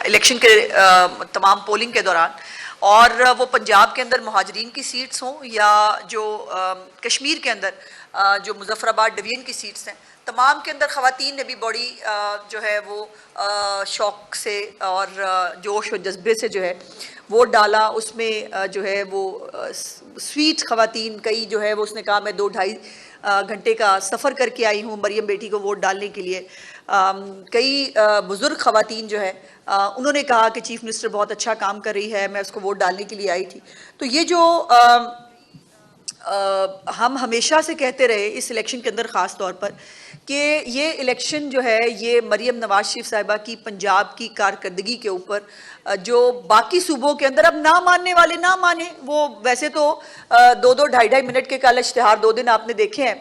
Election के तमाम polling के दौरान, और वो पंजाब के अंदर मुहाजिरीन की सीट्स हों या जो कश्मीर के अंदर जो मुजफ्फराबाद डिवीजन की सीट्स हैं, तमाम के अंदर ख़वातीन ने भी बड़ी जो है वो शौक़ से और जोश और जज्बे से जो है वोट डाला। उसमें जो है वो स्वीट ख़वातीन कई जो है वो उसने कहा मैं 2-2.5 घंटे का सफ़र करके आई हूँ मरियम बेटी को वोट डालने के लिए। कई बुज़ुर्ग ख़वातीन जो है उन्होंने कहा कि चीफ़ मिनिस्टर बहुत अच्छा काम कर रही है, मैं उसको वोट डालने के लिए आई थी। तो ये जो हम हमेशा से कहते रहे इस इलेक्शन के अंदर ख़ास तौर पर कि ये इलेक्शन जो है ये मरियम नवाज शरीफ साहिबा की पंजाब की कारकर्दगी के ऊपर जो बाकी सूबों के अंदर अब ना मानने वाले ना माने, वो वैसे तो 2-2 ढाई-ढाई मिनट के कल इश्तिहार 2 दिन आपने देखे हैं।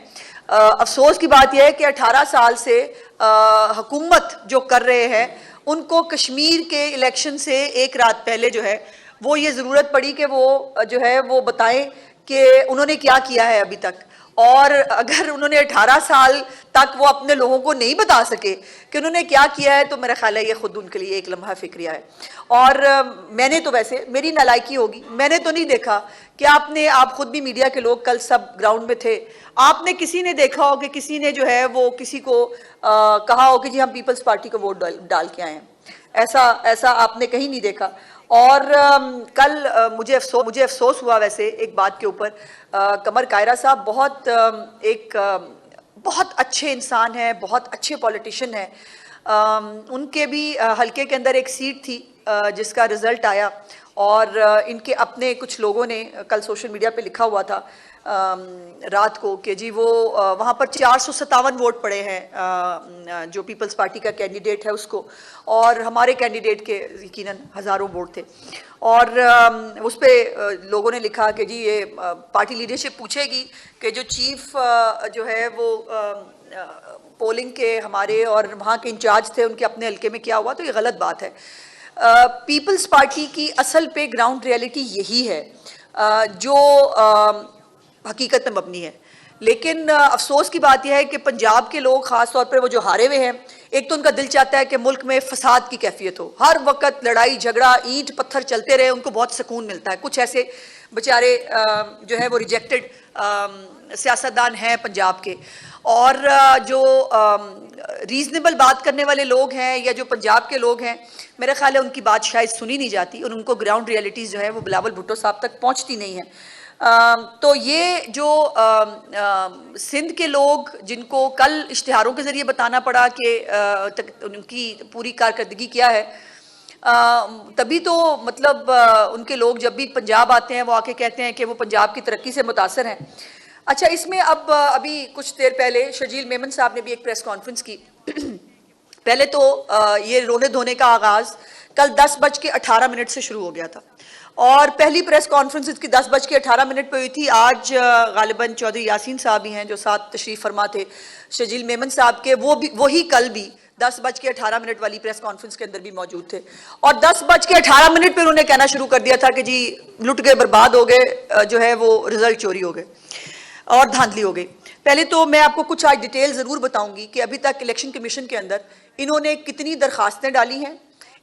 अफसोस की बात यह है कि 18 साल से हुकूमत जो कर रहे हैं उनको कश्मीर के इलेक्शन से एक रात पहले जो है वो ये ज़रूरत पड़ी कि वो जो है वो बताएं कि उन्होंने क्या किया है अभी तक। और अगर उन्होंने 18 साल तक वो अपने लोगों को नहीं बता सके कि उन्होंने क्या किया है तो मेरा ख्याल है ये खुद उनके लिए एक लम्हा फिक्रिया है। और मैंने तो वैसे मेरी नालायकी होगी, मैंने तो नहीं देखा कि आप खुद भी मीडिया के लोग कल सब ग्राउंड में थे, आपने किसी ने देखा हो कि किसी ने जो है वो किसी को कहा हो कि जी हम पीपल्स पार्टी को वोट डाल के आए हैं। ऐसा आपने कहीं नहीं देखा। और कल मुझे अफसोस हुआ वैसे एक बात के ऊपर। कमर कायरा साहब बहुत अच्छे इंसान हैं, बहुत अच्छे पॉलिटिशियन हैं। उनके भी हल्के के अंदर एक सीट थी जिसका रिजल्ट आया और इनके अपने कुछ लोगों ने कल सोशल मीडिया पे लिखा हुआ था रात को कि जी वो वहाँ पर 457 वोट पड़े हैं जो पीपल्स पार्टी का कैंडिडेट है उसको, और हमारे कैंडिडेट के यकीनन हज़ारों वोट थे। और उस पर लोगों ने लिखा कि जी ये पार्टी लीडरशिप पूछेगी कि जो चीफ जो है वो पोलिंग के हमारे और वहाँ के इंचार्ज थे उनके अपने हल्के में क्या हुआ, तो ये गलत बात है। पीपल्स पार्टी की असल पे ग्राउंड रियलिटी यही है जो हकीकत में मबनी है। लेकिन अफसोस की बात यह है कि पंजाब के लोग ख़ास तौर पर वो जो हारे हुए हैं, एक तो उनका दिल चाहता है कि मुल्क में फसाद की कैफियत हो, हर वक्त लड़ाई झगड़ा ईंट पत्थर चलते रहे, उनको बहुत सुकून मिलता है। कुछ ऐसे बेचारे जो है वो रिजेक्टेड सियासतदान हैं पंजाब के, और जो रीज़नेबल बात करने वाले लोग हैं या जो पंजाब के लोग हैं, मेरा ख्याल है उनकी बात शायद सुनी नहीं जाती और उनको ग्राउंड रियलिटीज़ जो है वो बिलावल भुट्टो साहब तक पहुँचती नहीं है। तो ये जो सिंध के लोग जिनको कल इश्तिहारों के ज़रिए बताना पड़ा कि उनकी पूरी कारकर्दगी क्या है, तभी तो मतलब उनके लोग जब भी पंजाब आते हैं वो आके कहते हैं कि वो पंजाब की तरक्की से मुतासर हैं। अच्छा, इसमें अब अभी कुछ देर पहले शर्जील मेमन साहब ने भी एक प्रेस कॉन्फ्रेंस की। पहले तो ये रोने धोने का आगाज़ कल 10:18 से शुरू हो गया था और पहली प्रेस कॉन्फ्रेंस इसकी 10:18 पे हुई थी। आज गालिबन चौधरी यासीन साहब ही हैं जो साथ तशरीफ़ फरमा थे शर्जील मेमन साहब के, वही कल भी 10:18 वाली प्रेस कॉन्फ्रेंस के अंदर भी मौजूद थे और 10:18 पे उन्होंने कहना शुरू कर दिया था कि जी लुट गए, बर्बाद हो गए, जो है वो रिजल्ट चोरी हो गए और धांधली हो गई। पहले तो मैं आपको कुछ आज डिटेल ज़रूर बताऊंगी कि अभी तक इलेक्शन कमीशन के अंदर इन्होंने कितनी दरखास्तें डाली हैं।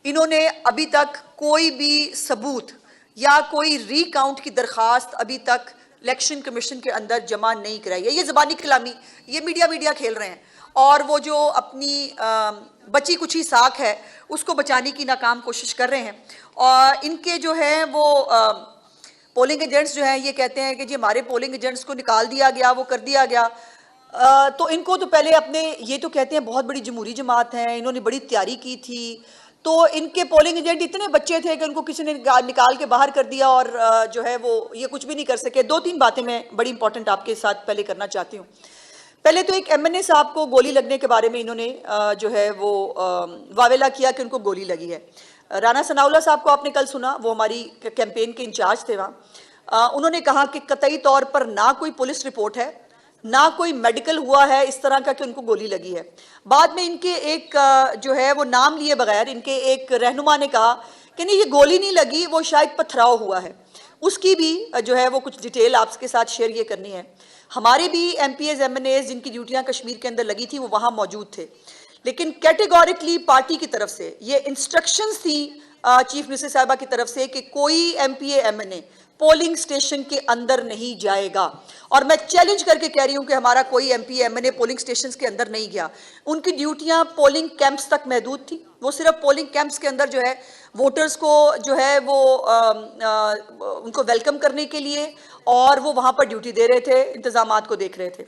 इन्होंने अभी तक कोई भी सबूत या कोई रीकाउंट की दरखास्त अभी तक इलेक्शन कमीशन के अंदर जमा नहीं कराई है। ये ज़बानी कलामी, ये मीडिया खेल रहे हैं और वो जो अपनी बची कुछ ही साख है उसको बचाने की नाकाम कोशिश कर रहे हैं। और इनके जो है वो पोलिंग एजेंट्स जो हैं ये कहते हैं कि जी हमारे पोलिंग एजेंट्स को निकाल दिया गया, वो कर दिया गया। तो इनको तो पहले अपने ये तो कहते हैं बहुत बड़ी जमहूरी जमात है, इन्होंने बड़ी तैयारी की थी, तो इनके पोलिंग एजेंट इतने बच्चे थे कि उनको किसी ने निकाल के बाहर कर दिया और जो है वो ये कुछ भी नहीं कर सके। 2-3 बातें मैं बड़ी इंपॉर्टेंट आपके साथ पहले करना चाहती हूँ। पहले तो एक MNA साहब को गोली लगने के बारे में इन्होंने जो है वो वावेला किया कि उनको गोली लगी है। राना सनाउल्लाह साहब को आपने कल सुना, वो हमारी कैंपेन के इंचार्ज थे वहाँ। उन्होंने कहा कि कतई तौर पर ना कोई पुलिस रिपोर्ट है, ना कोई मेडिकल हुआ है इस तरह का कि उनको गोली लगी है। बाद में इनके एक जो है वो नाम लिए बगैर इनके एक रहनुमा ने कहा कि नहीं ये गोली नहीं लगी, वो शायद पथराव हुआ है। उसकी भी जो है वो कुछ डिटेल आपके साथ शेयर ये करनी है। हमारे भी MPs MNAs जिनकी ड्यूटियाँ कश्मीर के अंदर लगी थी वो वहाँ मौजूद थे, लेकिन कैटेगोरिकली पार्टी की तरफ से ये इंस्ट्रक्शंस थी चीफ मिनिस्टर साहिबा की तरफ से कि कोई एमपीए एमएनए पोलिंग स्टेशन के अंदर नहीं जाएगा। और मैं चैलेंज करके कह रही हूं कि हमारा कोई एमपीए एमएनए पोलिंग स्टेशन के अंदर नहीं गया। उनकी ड्यूटियां पोलिंग कैंप्स तक महदूद थी। वो सिर्फ पोलिंग कैंप्स के अंदर जो है वोटर्स को जो है वो उनको वेलकम करने के लिए और वो वहां पर ड्यूटी दे रहे थे, इंतजामात को देख रहे थे।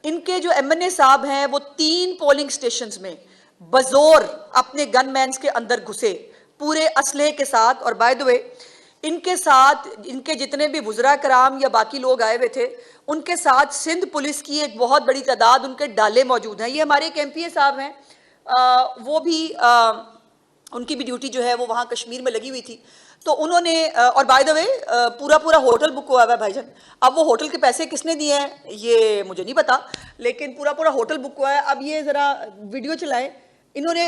इनके जो एमएनए साहब हैं वो 3 पोलिंग स्टेशंस में बजोर अपने गनमैन्स के अंदर घुसे पूरे असलहे के साथ। और बाय द वे इनके साथ इनके जितने भी वुज़रा कराम या बाकी लोग आए हुए थे उनके साथ सिंध पुलिस की एक बहुत बड़ी तादाद उनके डाले मौजूद हैं। ये हमारे एक एमपीए साहब हैं, वो भी उनकी भी ड्यूटी जो है वो वहाँ कश्मीर में लगी हुई थी। तो उन्होंने और बाय द वे पूरा होटल बुक हुआ है भाईजान। अब वो होटल के पैसे किसने दिए हैं ये मुझे नहीं पता, लेकिन पूरा होटल बुक हुआ है। अब ये जरा वीडियो चलाएं। इन्होंने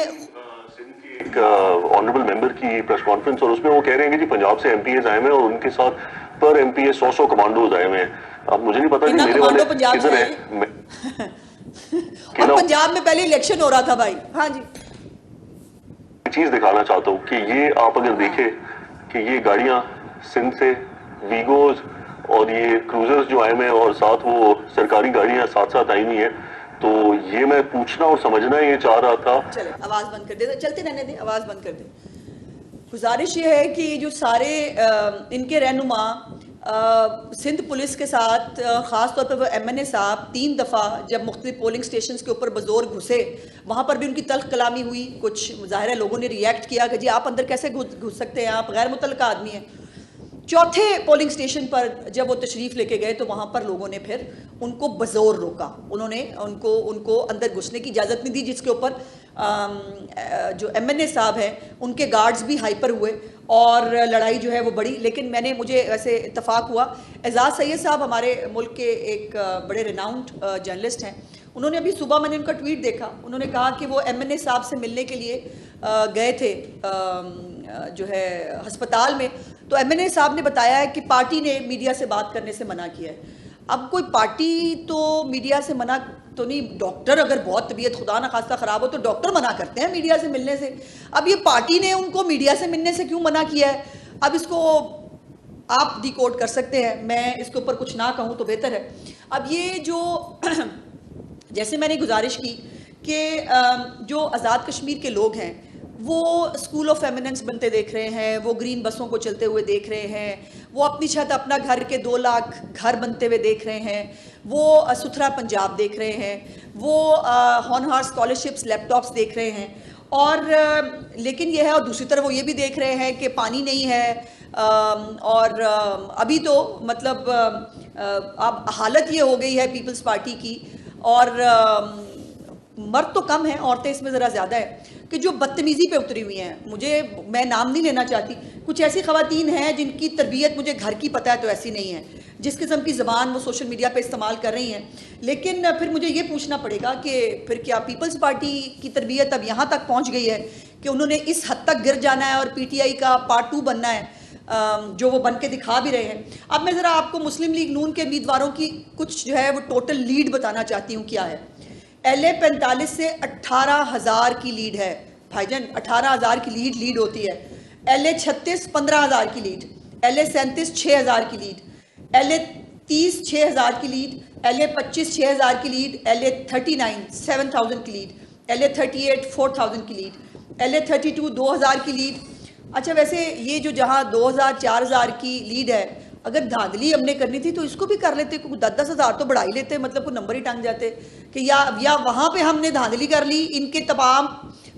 एक ऑनरेबल मेंबर की प्रेस कॉन्फ्रेंस और उसमें वो कह रहे हैं कि जी पंजाब से एमपीएस आए हैं और उनके साथ पर एमपीए 100 कमांडोज आए हुए हैं। अब मुझे नहीं पता कि मेरे वाले किधर है। और पंजाब में पहले इलेक्शन हो रहा था भाई। हाँ जी, चीज दिखाना चाहता हूँ कि ये आप अगर देखें कि ये गाड़ियां सिंध से वीगोज और ये क्रूजर्स जो आए हुए हैं और साथ वो सरकारी गाड़ियां साथ आई हुई हैं। तो ये मैं पूछना और समझना ये चाह रहा था। चले आवाज बंद कर दे, चलते रहने दे, आवाज बंद कर दे। गुजारिश ये है कि जो सारे इनके रहनुमा सिंध पुलिस के साथ ख़ास तौर पर वो एमएनए साहब 3 दफ़ा जब मुख्तलिफ पोलिंग स्टेशंस के ऊपर बज़ोर घुसे, वहाँ पर भी उनकी तल्ख कलामी हुई। कुछ ज़ाहिर है लोगों ने रिएक्ट किया कि जी आप अंदर कैसे घुस सकते हैं, आप गैर मुतल्लका आदमी हैं। चौथे पोलिंग स्टेशन पर जब वो तशरीफ़ लेके गए तो वहाँ पर लोगों ने फिर उनको बज़ोर रोका। उन्होंने उनको अंदर घुसने की इजाज़त नहीं दी, जिसके ऊपर जो एमएनए साहब हैं उनके गार्ड्स भी हाइपर हुए और लड़ाई जो है वो बढ़ी। लेकिन मुझे वैसे इत्तफाक हुआ, एजाज़ सैयद साहब हमारे मुल्क के एक बड़े रिनाउंड जर्नलिस्ट हैं। उन्होंने अभी सुबह मैंने उनका ट्वीट देखा, उन्होंने कहा कि वो एमएनए साहब से मिलने के लिए गए थे जो है अस्पताल में। तो एमएनए साहब ने बताया है कि पार्टी ने मीडिया से बात करने से मना किया है। अब कोई पार्टी तो मीडिया से मना तो नहीं, डॉक्टर अगर बहुत तबीयत खुदा ना खास्ता ख़राब हो तो डॉक्टर मना करते हैं मीडिया से मिलने से। अब ये पार्टी ने उनको मीडिया से मिलने से क्यों मना किया है, अब इसको आप डिकोड कर सकते हैं, मैं इसके ऊपर कुछ ना कहूँ तो बेहतर है। अब ये जो जैसे मैंने गुजारिश की कि जो आज़ाद कश्मीर के लोग हैं वो स्कूल ऑफ एमिनेंस बनते देख रहे हैं, वो ग्रीन बसों को चलते हुए देख रहे हैं, वो अपनी छत अपना घर के 2 लाख घर बनते हुए देख रहे हैं, वो सुथरा पंजाब देख रहे हैं, वो हॉनहार स्कॉलरशिप्स लैपटॉप्स देख रहे हैं। और लेकिन ये है, और दूसरी तरफ वो ये भी देख रहे हैं कि पानी नहीं है। और अभी तो मतलब अब हालत ये हो गई है पीपल्स पार्टी की, और मर्द तो कम है, औरतें इसमें ज़रा ज़्यादा है, कि जो बदतमीज़ी पे उतरी हुई हैं। मैं नाम नहीं लेना चाहती, कुछ ऐसी ख़वातीन हैं जिनकी तरबियत मुझे घर की पता है तो ऐसी नहीं है, जिस किस्म की ज़बान वो सोशल मीडिया पे इस्तेमाल कर रही हैं। लेकिन फिर मुझे ये पूछना पड़ेगा कि फिर क्या पीपल्स पार्टी की तरबियत अब यहाँ तक पहुँच गई है कि उन्होंने इस हद तक गिर जाना है और PTI का पार्ट 2 बनना है, जो वो बन के दिखा भी रहे हैं। अब मैं ज़रा आपको मुस्लिम लीग नून के उम्मीदवारों की कुछ जो है वो टोटल लीड बताना चाहती हूँ क्या है। LA 45 से 18,000 की लीड है भाईजान, 18,000 की लीड होती है। LA 36 15,000 की लीड, LA 37 6,000 की लीड, LA 30 6,000 की लीड, LA 25 6,000 की लीड, LA 39 7,000 की लीड, LA 38 4,000 की लीड, LA 32 2,000 की लीड। अच्छा, वैसे ये जो जहाँ 2,000 4,000 की लीड है, अगर धांधली हमने करनी थी तो इसको भी कर लेते, 10-10 हज़ार तो बढ़ा ही लेते, मतलब कोई नंबर ही टांग जाते कि या वहाँ पे हमने धांधली कर ली इनके तमाम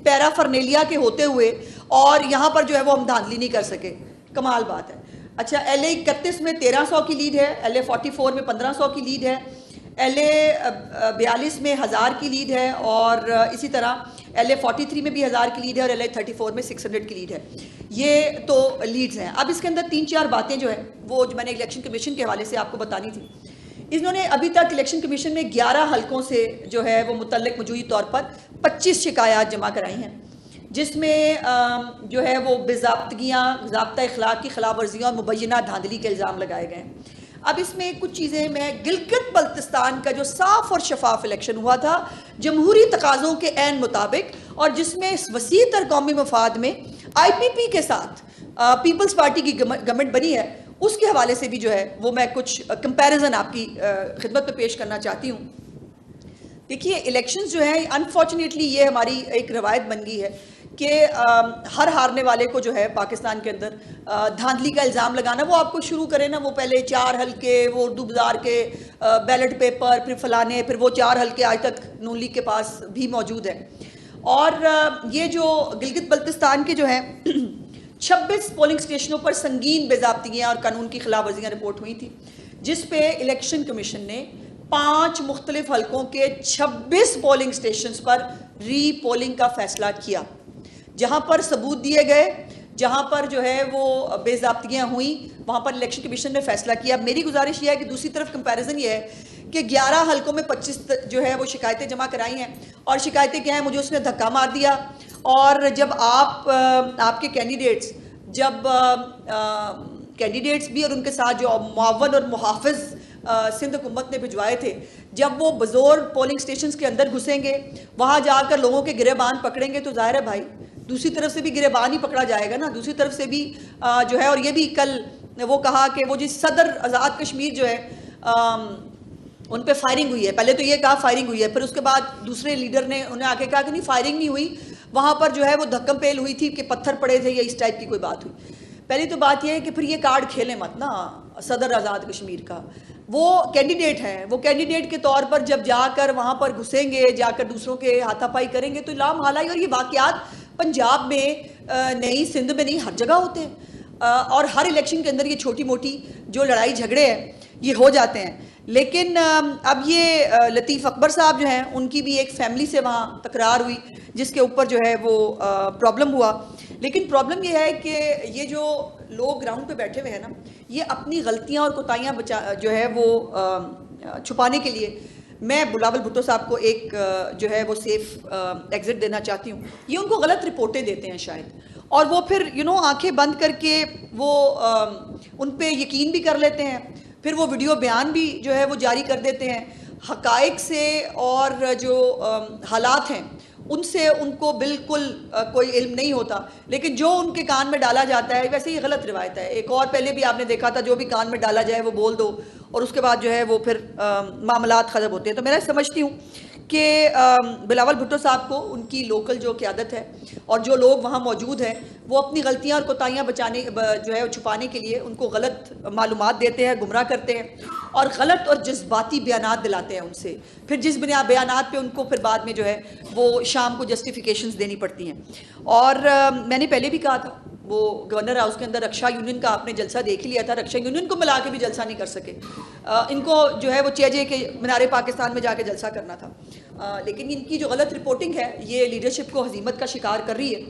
पैराफर्नेलिया के होते हुए, और यहाँ पर जो है वो हम धांधली नहीं कर सके। कमाल बात है। अच्छा, LA 31 में 1,300 की लीड है, LA 44 में 1,500 की लीड है, LA 42 में 1,000 की लीड है, और इसी तरह LA 43 में भी 1,000 की लीड है, और LA 34 में 600 की लीड है। ये तो लीड्स हैं। अब इसके अंदर 3-4 बातें जो है वो जो मैंने इलेक्शन कमीशन के हवाले से आपको बतानी थी। इन्होंने अभी तक इलेक्शन कमीशन में 11 हलकों से जो है वो मुतल्लिक मजूरी तौर पर 25 शिकायत जमा कराई हैं, जिसमें जो है वो बेज़ाब्तगियाँ, ज़ाब्ता इखलाक की खिलाफ वर्जियाँ और मुबैना धांधली के इल्ज़ाम लगाए गए हैं। अब इसमें कुछ चीज़ें मैं गिलगित बल्तिस्तान का जो साफ और शफाफ इलेक्शन हुआ था जमहूरी तकाज़ों के ऐन मुताबिक और जिसमें वसी तर कौमी मफाद में IPP के साथ पीपल्स पार्टी की गवर्नमेंट बनी है, उसके हवाले से भी जो है वो मैं कुछ कंपैरिजन आपकी खिदमत में पेश करना चाहती हूँ। देखिए, इलेक्शंस जो है अनफॉर्चुनेटली ये हमारी एक रवायत बन गई है कि हर हारने वाले को जो है पाकिस्तान के अंदर धांधली का इल्ज़ाम लगाना। वो आपको शुरू करे ना, वो पहले 4 हल्के, वो उर्दू बाजार के बैलेट पेपर, फिर फलाने, फिर वो 4 हल्के आज तक नून लीग के पास भी मौजूद है। और ये जो गिलगित बल्तिस्तान के जो है 26 पोलिंग स्टेशनों पर संगीन बेज़ाब्तियाँ और कानून की खिलाफ वर्जियाँ रिपोर्ट हुई थी, जिस पे इलेक्शन कमीशन ने 5 मुख्तलिफ हल्कों के 26 पोलिंग स्टेशन पर री पोलिंग का फैसला किया, जहां पर सबूत दिए गए, जहां पर जो है वो बेज़ाब्तियाँ हुई, वहां पर इलेक्शन कमीशन ने फैसला किया। मेरी गुजारिश यह है कि दूसरी तरफ कंपैरिजन ये है कि 11 हल्कों में 25 जो है वो शिकायतें जमा कराई हैं, और शिकायतें क्या हैं, मुझे उसने धक्का मार दिया। और जब आपके कैंडिडेट्स कैंडिडेट्स भी और उनके साथ जो मुआवन और मुहाफ़िज़ सिंध हुकूमत ने भिजवाए थे, जब वो बज़ोर पोलिंग स्टेशंस के अंदर घुसेंगे, वहाँ जाकर लोगों के गिरेबान पकड़ेंगे, तो ज़ाहिर है भाई दूसरी तरफ से भी गिरेबान ही पकड़ा जाएगा ना, दूसरी तरफ से भी जो है। और ये भी कल वो कहा कि वो जिस सदर आज़ाद कश्मीर जो है उन पे फायरिंग हुई है, पहले तो ये कहा फायरिंग हुई है, फिर उसके बाद दूसरे लीडर ने उन्हें आके कहा कि नहीं फायरिंग नहीं हुई, वहाँ पर जो है वो धक्कम पेल हुई थी कि पत्थर पड़े थे या इस टाइप की कोई बात हुई। पहली तो बात यह है कि फिर ये कार्ड खेलें मत ना सदर आज़ाद कश्मीर का। वो कैंडिडेट हैं, वो कैंडिडेट के तौर पर जब जाकर वहाँ पर घुसेंगे, जाकर दूसरों के हाथापाई करेंगे, तो लाम हालाई। और ये वाक़यात पंजाब में नहीं, सिंध में नहीं, हर जगह होते हैं। और हर इलेक्शन के अंदर ये छोटी मोटी जो लड़ाई झगड़े हैं ये हो जाते हैं। लेकिन अब ये लतीफ़ अकबर साहब जो हैं, उनकी भी एक फैमिली से वहाँ तकरार हुई, जिसके ऊपर जो है वो प्रॉब्लम हुआ। लेकिन प्रॉब्लम ये है कि ये जो लोग ग्राउंड पे बैठे हुए हैं ना, ये अपनी गलतियाँ और कोताहियाँ जो है वो छुपाने के लिए मैं बिलावल भुट्टो साहब को एक जो है वो सेफ एग्जिट देना चाहती हूँ। ये उनको गलत रिपोर्टें देते हैं शायद, और वो फिर आंखें बंद करके वो उन पे यकीन भी कर लेते हैं, फिर वो वीडियो बयान भी जो है वो जारी कर देते हैं हकाइक से, और जो हालात हैं उनसे उनको बिल्कुल कोई इल्म नहीं होता। लेकिन जो उनके कान में डाला जाता है, वैसे ही गलत रिवायत है। एक और पहले भी आपने देखा था, जो भी कान में डाला जाए वो बोल दो, और उसके बाद जो है वो फिर मामलात ख़त्म होते हैं। तो मैं समझती हूँ कि बिलावल भुट्टो साहब को उनकी लोकल जो क़यादत है और जो लोग वहाँ मौजूद हैं, वो अपनी गलतियाँ और कोताहियाँ बचाने जो है छुपाने के लिए उनको गलत मालूमात देते हैं, गुमराह करते हैं और ग़लत और जज्बाती बयानात दिलाते हैं उनसे। फिर जिस बयानात पे उनको फिर बाद में जो है वो शाम को जस्टिफिकेशंस देनी पड़ती हैं। और मैंने पहले भी कहा था, वो गवर्नर हाउस के अंदर रक्षा यूनियन का आपने जलसा देख लिया था, रक्षा यूनियन को मिला के भी जलसा नहीं कर सके। इनको जो है वो चेजे के मीनारे पाकिस्तान में जाके जलसा करना था। लेकिन इनकी जो गलत रिपोर्टिंग है ये लीडरशिप को हजीमत का शिकार कर रही है।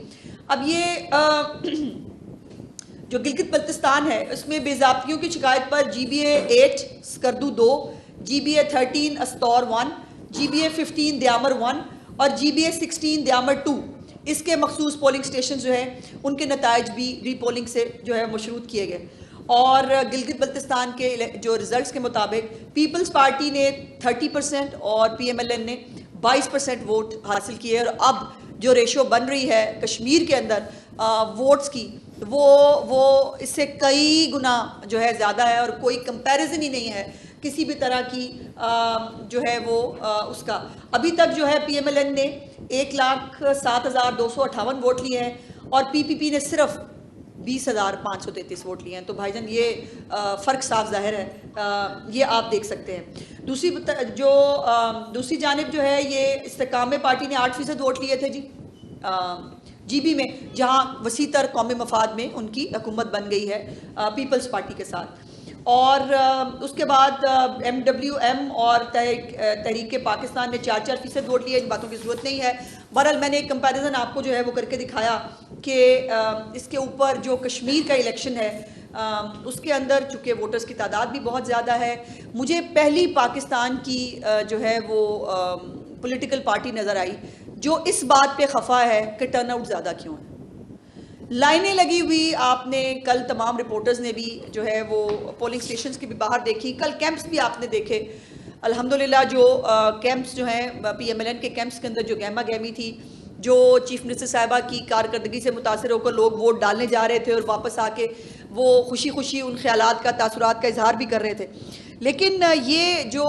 अब ये जो गिलगित बल्तिस्तान है, उसमें बेज़ाब्तियों की शिकायत पर GBA 8 Skardu 2, GBA 13 Astore 1, GBA 15 दयामर 1 और GBA 16 दयामर 2, इसके मखसूस पोलिंग स्टेशन जो है उनके नताइज भी रीपोलिंग से जो है मशरूत किए गए। और गिलगित बल्तिस्तान के जो रिजल्ट्स के मुताबिक पीपल्स पार्टी ने 30% और PMLN ने 22% वोट हासिल किए। और अब जो रेशो बन रही है कश्मीर के अंदर वोट्स की, वो इससे कई गुना जो है ज़्यादा है, और कोई कंपैरिजन ही नहीं है किसी भी तरह की जो है वो उसका। अभी तक जो है PMLN ने 1,07,258 वोट लिए हैं और PPP ने सिर्फ 20,533 वोट लिए हैं। तो भाईजान ये फ़र्क साफ जाहिर है, ये आप देख सकते हैं। दूसरी जानिब जो है ये इस्तेकाम पार्टी ने 8% वोट लिए थे जी GB में, जहां वसीतर कौमी मफाद में उनकी हुकूमत बन गई है पीपल्स पार्टी के साथ। और उसके बाद MWM और तहरीक पाकिस्तान ने 4% वोट लिए। इन बातों की ज़रूरत नहीं है। बहरहाल मैंने एक कंपैरिजन आपको जो है वो करके दिखाया कि इसके ऊपर जो कश्मीर का इलेक्शन है उसके अंदर चूँकि वोटर्स की तादाद भी बहुत ज़्यादा है, मुझे पहली पाकिस्तान की जो है वो पॉलिटिकल पार्टी नज़र आई जो इस बात पे खफा है कि टर्नआउट ज़्यादा क्यों है। लाइनें लगी हुई आपने कल तमाम रिपोर्टर्स ने भी जो है वो पोलिंग स्टेशंस के भी बाहर देखी, कल कैंप्स भी आपने देखे। अल्हम्दुलिल्लाह जो कैंप्स जो हैं PMLN के कैंप्स के अंदर जो गहमा गहमी थी, जो चीफ मिनिस्टर साहिबा की कारकर्दगी से मुतासर होकर लोग वोट डालने जा रहे थे और वापस आके वो खुशी खुशी उन ख्यालात का तासुरात का इजहार भी कर रहे थे। लेकिन ये जो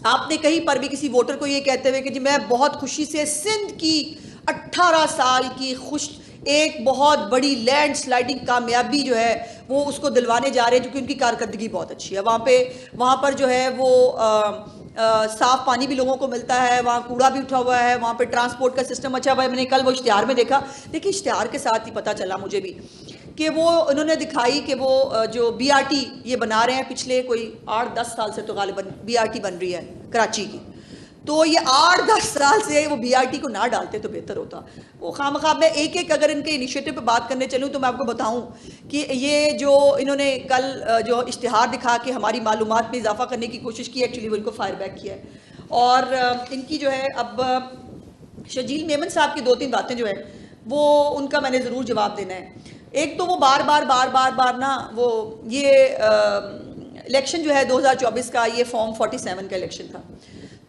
आपने कहीं पर भी किसी वोटर को ये कहते हुए कि जी मैं बहुत खुशी से सिंध की 18 साल की खुश एक बहुत बड़ी लैंड स्लाइडिंग कामयाबी जो है वो उसको दिलवाने जा रहे हैं, क्योंकि उनकी कारकर्दगी बहुत अच्छी है। वहाँ पर जो है वो साफ पानी भी लोगों को मिलता है, वहाँ कूड़ा भी उठा हुआ है, वहाँ पे ट्रांसपोर्ट का सिस्टम अच्छा हुआ है। मैंने कल वो इश्तिहार में देखा, देखिए इश्तिहार के साथ ही पता चला मुझे भी कि वो उन्होंने दिखाई कि वो जो BRT ये बना रहे हैं पिछले कोई 8-10 साल से, तो गालिबन BRT बन रही है कराची की। तो ये 8-10 साल से वो BRT को ना डालते तो बेहतर होता। वो खामखा मैं एक अगर इनके इनिशिएटिव पे बात करने चलूँ तो मैं आपको बताऊं कि ये जो इन्होंने कल जो इश्तिहार दिखा के हमारी मालूमात में इजाफा करने की कोशिश की, एक्चुअली वो इनको फायर बैक किया है। और इनकी जो है अब शजील मेमन साहब की 2-3 बातें जो है वो उनका मैंने ज़रूर जवाब देना है। एक तो वो बार बार ना वो ये इलेक्शन जो है 2024 का, ये फॉर्म 47 का इलेक्शन था।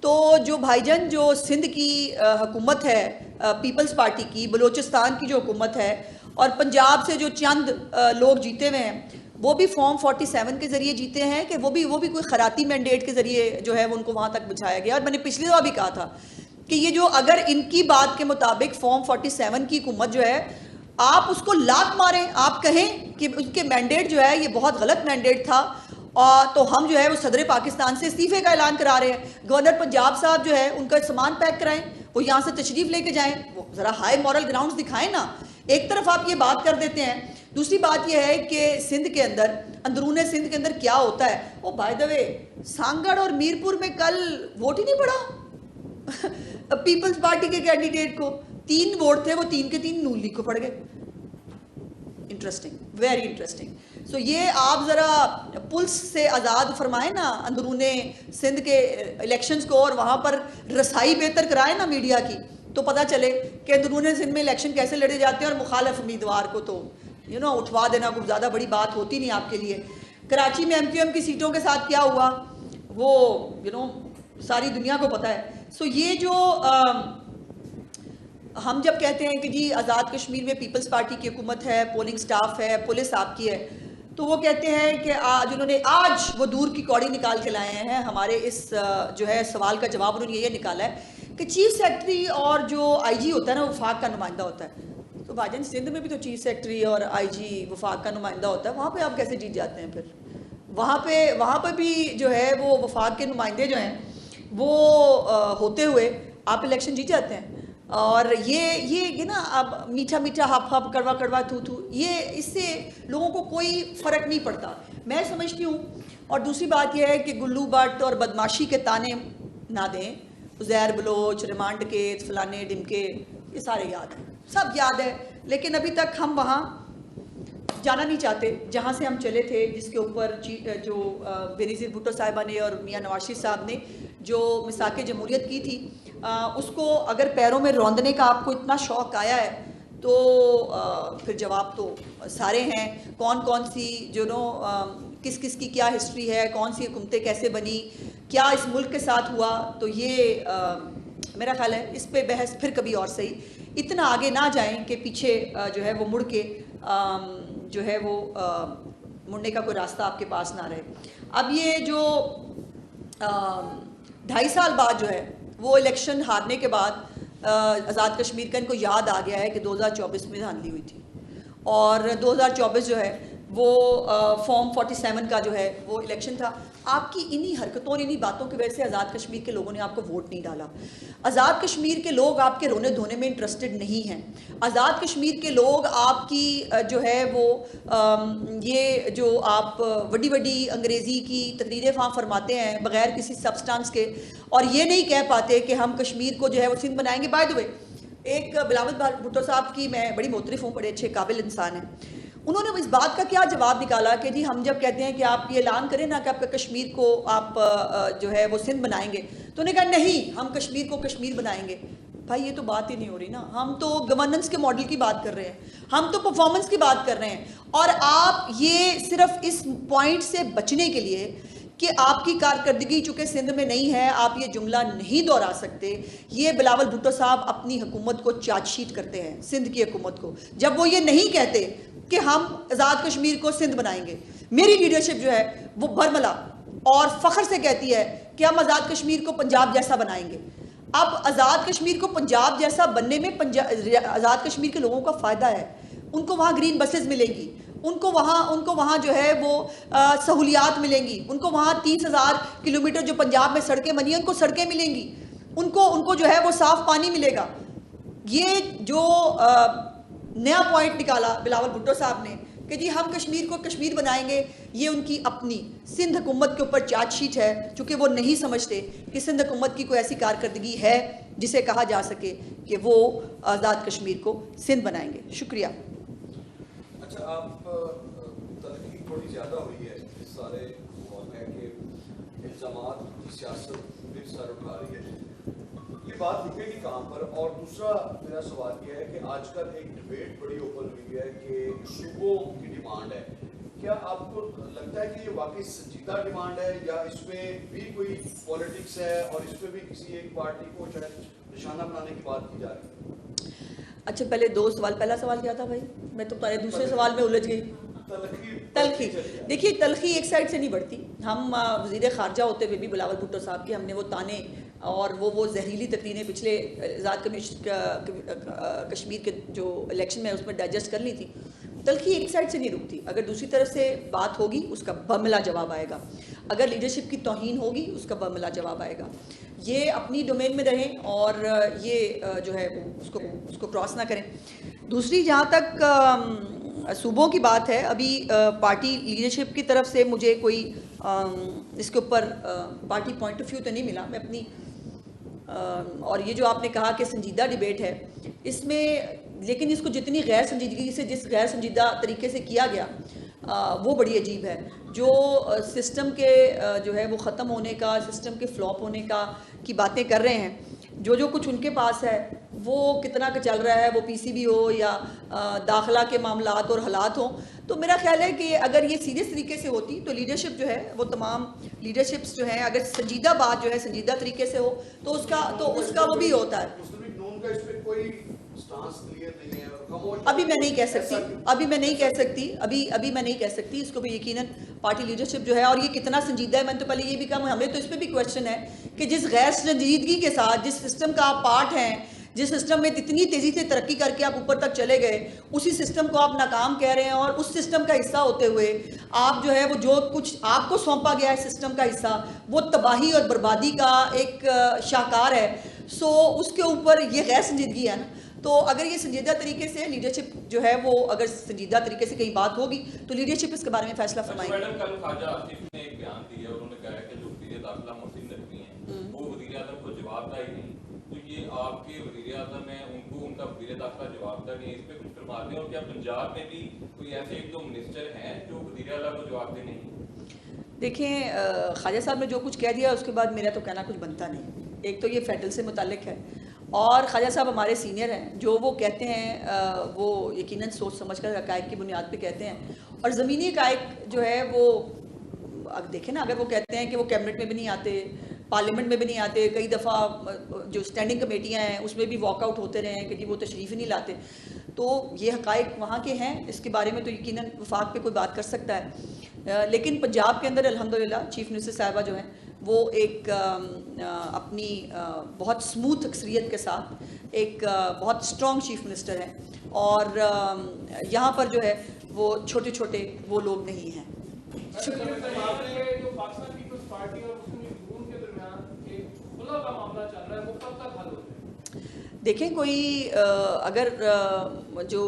तो जो भाईजान जो सिंध की हुकूमत है पीपल्स पार्टी की, बलूचिस्तान की जो हुकूमत है, और पंजाब से जो चंद लोग जीते हुए हैं वो भी फॉर्म 47 के ज़रिए जीते हैं कि वो भी कोई खराती मैंडेट के ज़रिए जो है वो उनको वहाँ तक बिछाया गया। और मैंने पिछली दफ़ा भी कहा था कि ये जो अगर इनकी बात के मुताबिक फॉर्म 47 की हुकूमत जो है आप उसको लात मारें, आप कहें कि उनके मैंडेट जो है ये बहुत गलत मैंडेट था, और तो हम जो है वो सदर पाकिस्तान से इस्तीफे का ऐलान करा रहे हैं। गवर्नर पंजाब साहब जो है उनका सामान पैक कराएं, वो यहाँ से तशरीफ लेके जाएं, वो ज़रा हाई मॉरल ग्राउंड्स दिखाएं ना। एक तरफ आप ये बात कर देते हैं, दूसरी बात ये है कि सिंध के अंदर, अंदरूने सिंध के अंदर क्या होता है। वो बाय द वे सांगड़ और मीरपुर में कल वोट ही नहीं पड़ा पीपल्स पार्टी के कैंडिडेट को 3 वोट थे, वो 3 के 3 नून लीग को पड़ गए। Interesting, very interesting. सो ये आप ज़रा पुल्स से आज़ाद फरमाएं ना अंदरूने सिंध के इलेक्शंस को, और वहाँ पर रसाई बेहतर कराएं ना मीडिया की, तो पता चले कि अंदरूने सिंध में इलेक्शन कैसे लड़े जाते हैं। और मुखालिफ उम्मीदवार को तो उठवा देना कुछ ज़्यादा बड़ी बात होती नहीं आपके लिए। कराची में MQM की सीटों के साथ क्या हुआ वो सारी दुनिया को पता है। सो ये जो हम जब कहते हैं कि जी आज़ाद कश्मीर में पीपल्स पार्टी की हुकूमत है, पोलिंग स्टाफ है, पुलिस आपकी है, तो वो कहते हैं कि आज उन्होंने वो दूर की कौड़ी निकाल के लाए हैं। हमारे इस जो है सवाल का जवाब उन्होंने ये निकाला है कि चीफ सेक्रेटरी और जो IG होता है ना, वफाक का नुमाइंदा होता है। तो भाईजान सिंध में भी तो चीफ सेक्रेटरी और IG वफाक का नुमाइंदा होता है, वहाँ पर आप कैसे जीत जाते हैं फिर? वहाँ पर भी जो है वो वफाक के नुमाइंदे जो हैं वो होते हुए आप इलेक्शन जीत जाते हैं। और ये ना अब मीठा मीठा हप हप कड़वा कड़वा थू थू, ये इससे लोगों को कोई फ़र्क नहीं पड़ता, मैं समझती हूँ। और दूसरी बात यह है कि गुल्लू भट्ट और बदमाशी के ताने ना दें। उज़ैर बलोच, रिमांड के फलाने डिमके, ये सारे याद हैं, सब याद है, लेकिन अभी तक हम वहाँ जाना नहीं चाहते जहाँ से हम चले थे, जिसके ऊपर जो बेनज़ीर भुट्टो साहिबा ने और मियाँ नवाज शरीफ साहब ने जो मिसाक़े जमहूरियत की थी, उसको अगर पैरों में रौंदने का आपको इतना शौक़ आया है तो फिर जवाब तो सारे हैं। कौन सी किस किस की क्या हिस्ट्री है, कौन सी हुकूमतें कैसे बनी, क्या इस मुल्क के साथ हुआ, तो ये मेरा ख्याल है इस पे बहस फिर कभी और सही। इतना आगे ना जाएं कि पीछे जो है वो मुड़ के जो है वो मुड़ने का कोई रास्ता आपके पास ना रहे। अब ये जो 2.5 साल बाद जो है वो इलेक्शन हारने के बाद आज़ाद कश्मीर का इनको याद आ गया है कि 2024 में धांधली हुई थी, और 2024 जो है वो फॉर्म 47 का जो है वो इलेक्शन था। आपकी इन्हीं हरकतों और इन्हीं बातों की वजह से आज़ाद कश्मीर के लोगों ने आपको वोट नहीं डाला। आज़ाद कश्मीर के लोग आपके रोने धोने में इंटरेस्टेड नहीं हैं। आज़ाद कश्मीर के लोग आपकी जो है वो ये जो आप बड़ी बड़ी अंग्रेज़ी की तकरीरें वहाँ फरमाते हैं बग़ैर किसी सब्सटेंस के, और ये नहीं कह पाते कि हम कश्मीर को जो है वो सिंध बनाएंगे। बाय द वे एक बिलावल भुट्टो साहब की मैं बड़ी मोतरफ़ हूँ, बड़े अच्छे काबिल इंसान हैं। उन्होंने इस बात का क्या जवाब निकाला कि जी हम जब कहते हैं कि आप ये ऐलान करें ना कि आपका कश्मीर को आप जो है वो सिंध बनाएंगे, तो उन्होंने कहा नहीं, हम कश्मीर को कश्मीर बनाएंगे। भाई ये तो बात ही नहीं हो रही ना, हम तो गवर्नेंस के मॉडल की बात कर रहे हैं, हम तो परफॉर्मेंस की बात कर रहे हैं। और आप ये सिर्फ इस पॉइंट से बचने के लिए कि आपकी कारकर्दगी चूँकि सिंध में नहीं है, आप ये जुमला नहीं दोहरा सकते। ये बिलावल भुट्टो साहब अपनी हुकूमत को चार्जशीट करते हैं, सिंध की हुकूमत को, जब वो ये नहीं कहते कि हम आज़ाद कश्मीर को सिंध बनाएंगे। मेरी लीडरशिप जो है वो बरमला और फ़ख्र से कहती है कि हम आज़ाद कश्मीर को पंजाब जैसा बनाएंगे। अब आज़ाद कश्मीर को पंजाब जैसा बनने में आज़ाद कश्मीर के लोगों का फ़ायदा है। उनको वहाँ ग्रीन बसेस मिलेंगी, उनको वहाँ जो है वो सहूलियात मिलेंगी, उनको वहाँ 30,000 किलोमीटर जो पंजाब में सड़कें बनी हैं उनको सड़कें मिलेंगी, उनको जो है वो साफ़ पानी मिलेगा। ये जो नया पॉइंट निकाला बिलावल भुट्टो साहब ने कि जी हम कश्मीर को कश्मीर बनाएंगे, ये उनकी अपनी सिंध हुकूमत के ऊपर चार्जशीट है, चूँकि वो नहीं समझते कि सिंध हुकूमत की कोई ऐसी कारकर्दगी है जिसे कहा जा सके कि वो आज़ाद कश्मीर को सिंध बनाएंगे। शुक्रिया। अच्छा, आप तलखी थोड़ी ज़्यादा हुई है इस सारे माहौल में कि इल्ज़ामात की सियासत फिर सर उठा रही है, ये बात रुकेगी कहाँ पर? और दूसरा मेरा सवाल यह है कि आजकल एक डिबेट बड़ी ओपन हुई है कि सूबों की डिमांड है, क्या आपको लगता है कि ये वाकई संजीदा डिमांड है या इसमें भी कोई पॉलिटिक्स है और इसमें भी किसी एक पार्टी को शायद निशाना बनाने की बात की जा रही है? अच्छा, पहले दो सवाल, पहला सवाल क्या था भाई? मैं तो पहले दूसरे सवाल में उलझ गई। तलखी देखिए, तलखी एक साइड से नहीं बढ़ती। हम वज़ीर ख़ारजा होते हुए भी बिलावल भुट्टो साहब के हमने वो ताने और वो जहरीली तकरीरें पिछले आज़ाद कश्मीर के जो इलेक्शन में उसमें डाइजेस्ट कर ली थी। तलखी एक साइड से नहीं रुकती, अगर दूसरी तरफ से बात होगी उसका बमिला जवाब आएगा, अगर लीडरशिप की तौहीन होगी उसका बमिला जवाब आएगा। ये अपनी डोमेन में रहें और ये जो है उसको क्रॉस ना करें। दूसरी, जहाँ तक सूबों की बात है, अभी पार्टी लीडरशिप की तरफ से मुझे कोई इसके ऊपर पार्टी पॉइंट ऑफ व्यू तो नहीं मिला। मैं अपनी और ये जो आपने कहा कि संजीदा डिबेट है इसमें, लेकिन इसको जितनी गैर संजीदगी से, जिस गैर संजीदा तरीके से किया गया वो बड़ी अजीब है। जो सिस्टम के जो है वो ख़त्म होने का, सिस्टम के फ्लॉप होने का की बातें कर रहे हैं, जो कुछ उनके पास है वो कितना का चल रहा है, वो पीसीबी हो या दाखिला के मामलात और हालात हो, तो मेरा ख्याल है कि अगर ये सीरियस तरीके से होती तो लीडरशिप जो है वो तमाम लीडरशिप्स जो है अगर संजीदा बात जो है संजीदा तरीके से हो तो उसका वो भी होता है। अभी मैं नहीं कह सकती, इसको भी यकीनन पार्टी लीडरशिप जो है, और ये कितना संजीदा है, मैंने तो पहले ये भी कहा, हमें तो इस पर भी क्वेश्चन है कि जिस गैर संजीदगी के साथ जिस सिस्टम का आप पार्ट हैं, जिस सिस्टम में इतनी तेज़ी से तरक्की करके आप ऊपर तक चले गए, उसी सिस्टम को आप नाकाम कह रहे हैं और उस सिस्टम का हिस्सा होते हुए आप जो है वो जो कुछ आपको सौंपा गया है सिस्टम का हिस्सा, वो तबाही और बर्बादी का एक शाहकार है। सो उसके ऊपर ये गैर संजीदगी है ना। तो अगर ये संजीदा तरीके से लीडरशिप जो है वो अगर संजीदा तरीके से कहीं बात होगी तो लीडरशिप इसके बारे में फैसला फरमाएगी। मैडम, कल ख्वाजा आसिफ ने एक बयान दिया, उन्होंने कहा है कि जो वज़ीर दाखिला मोहसिन नकवी हैं वो वज़ीर आज़म को जवाबदाही नहीं, तो ये आपके वज़ीर आज़म हैं, उनको उनका वज़ीर दाखिला जवाबदार नहीं है, इस पर कुछ फरमा दें। और क्या पंजाब में भी कोई ऐसे एक दो मिनिस्टर हैं जो वज़ीर आज़म को जवाबदेह नहीं? देखें, ख्वाजा साहब ने जो कुछ कह दिया उसके बाद मेरा तो कहना कुछ बनता नहीं। एक तो ये फेडरल से मुतालिक है और ख्वाजा साहब हमारे सीनियर हैं, जो वो कहते हैं वो यकीनन सोच समझ कर हक़ाइक़ की बुनियाद पे कहते हैं, और ज़मीनी हक़ाइक़ जो है वो अब देखें ना, अगर वो कहते हैं कि वो कैबिनेट में भी नहीं आते, पार्लियामेंट में भी नहीं आते, कई दफ़ा जो स्टैंडिंग कमेटियाँ हैं उसमें भी वॉकआउट होते रहे हैं कि जी वो तशरीफ़ ही नहीं लाते, तो ये हक़ाइक़ वहाँ के हैं, इसके बारे में तो यकीनन वफाक पे कोई बात कर सकता है। लेकिन पंजाब के अंदर अल्हम्दुलिल्लाह चीफ़ मिनिस्टर साहिबा जो हैं वो एक अपनी बहुत स्मूथ अक्सरियत के साथ एक बहुत स्ट्रॉन्ग चीफ़ मिनिस्टर हैं, और यहाँ पर जो है वो छोटे छोटे वो लोग नहीं हैं। देखें, कोई अगर जो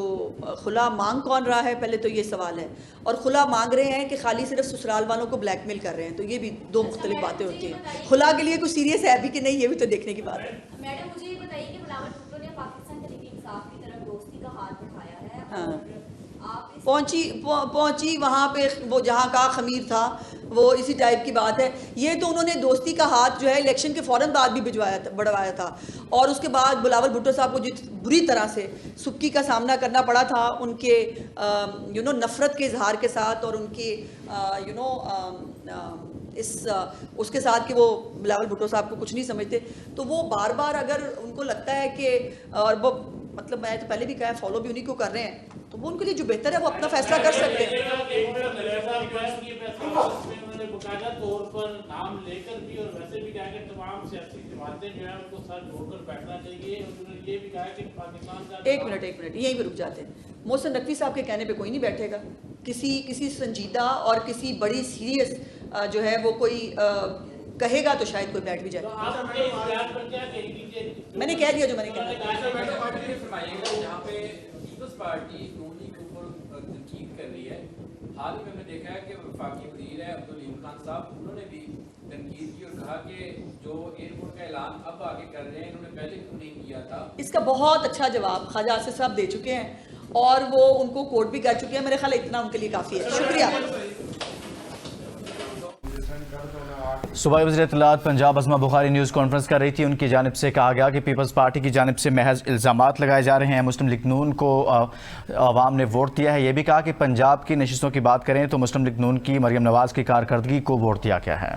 खुला मांग कौन रहा है, पहले तो ये सवाल है, और खुला मांग रहे हैं कि खाली सिर्फ ससुराल वालों को ब्लैकमेल कर रहे हैं, तो ये भी दो मुख्तलिफ बातें होती हैं। खुला के लिए कुछ सीरियस है अभी कि नहीं, ये भी तो देखने की बात है। मैडम, मुझे ये बताइए कि बिलावल भुट्टो ने पाकिस्तान तहरीक-ए-इंसाफ की तरफ दोस्ती का हाथ बढ़ाया है, हाँ, आप पहुंची वहाँ पे, वो जहाँ का खमीर था वो इसी टाइप की बात है। ये तो उन्होंने दोस्ती का हाथ जो है इलेक्शन के फ़ौरन बाद भी बढ़वाया था और उसके बाद बिलावल भुट्टो साहब को जिस बुरी तरह से सुक्की का सामना करना पड़ा था उनके नफ़रत के इजहार के साथ और उनके उसके साथ कि वो बिलावल भुट्टो साहब को कुछ नहीं समझते, तो वो बार बार अगर उनको लगता है कि और वो मतलब मैं तो पहले भी कहा फॉलो भी उन्हीं को कर रहे हैं, तो वो उनके लिए जो बेहतर है वो अपना फैसला कर सकते हैं। उन्होंने बाकायदा तौर पर नाम लेकर भी और वैसे भी कहा कि तमाम सियासी जमातें जो है उनको सर जोड़कर बैठना चाहिए और उन्होंने ये भी कहा कि पाकिस्तान का एक मिनट यहीं पे रुक जाते हैं। मोहसिन नकवी साहब के कहने पे कोई नहीं बैठेगा, किसी संजीदा और किसी बड़ी सीरियस जो है वो कोई कहेगा तो शायद कोई बैठ भी जाए। तो आप अपने इस बयान पर क्या कहेंगी? मैंने कह दिया जो मैंने कहना जहाँ पे पीपल्स पार्टी नूनी के ऊपर तनकीद कर रही है, हाल ही में मैं देखा है कि वफाकी वज़ीर है अब्दुल यूम खान साहब, उन्होंने भी तनकीद की और कहा कि जो एयरपोर्ट का ऐलान अब आगे कर रहे हैं इन्होंने पहले क्यों नहीं किया था। इसका बहुत अच्छा जवाब ख्वाजा आसिफ साहब दे चुके हैं और वो उनको कोर्ट भी कर चुके हैं। मेरे ख्याल इतना उनके लिए काफ़ी है। शुक्रिया। सुबह वज़ीर इत्तलात पंजाब अज़मा बुखारी न्यूज़ कॉन्फ्रेंस कर रही थी। उनकी जानिब से कहा गया कि पीपल्स पार्टी की जानिब से महज इल्ज़ामात लगाए जा रहे हैं। मुस्लिम लीग नून को आवाम ने वोट दिया है। ये भी कहा कि पंजाब की नशिस्तों की बात करें तो मुस्लिम लीग नून की मरियम नवाज़ की कारकर्दगी को वोट दिया गया है।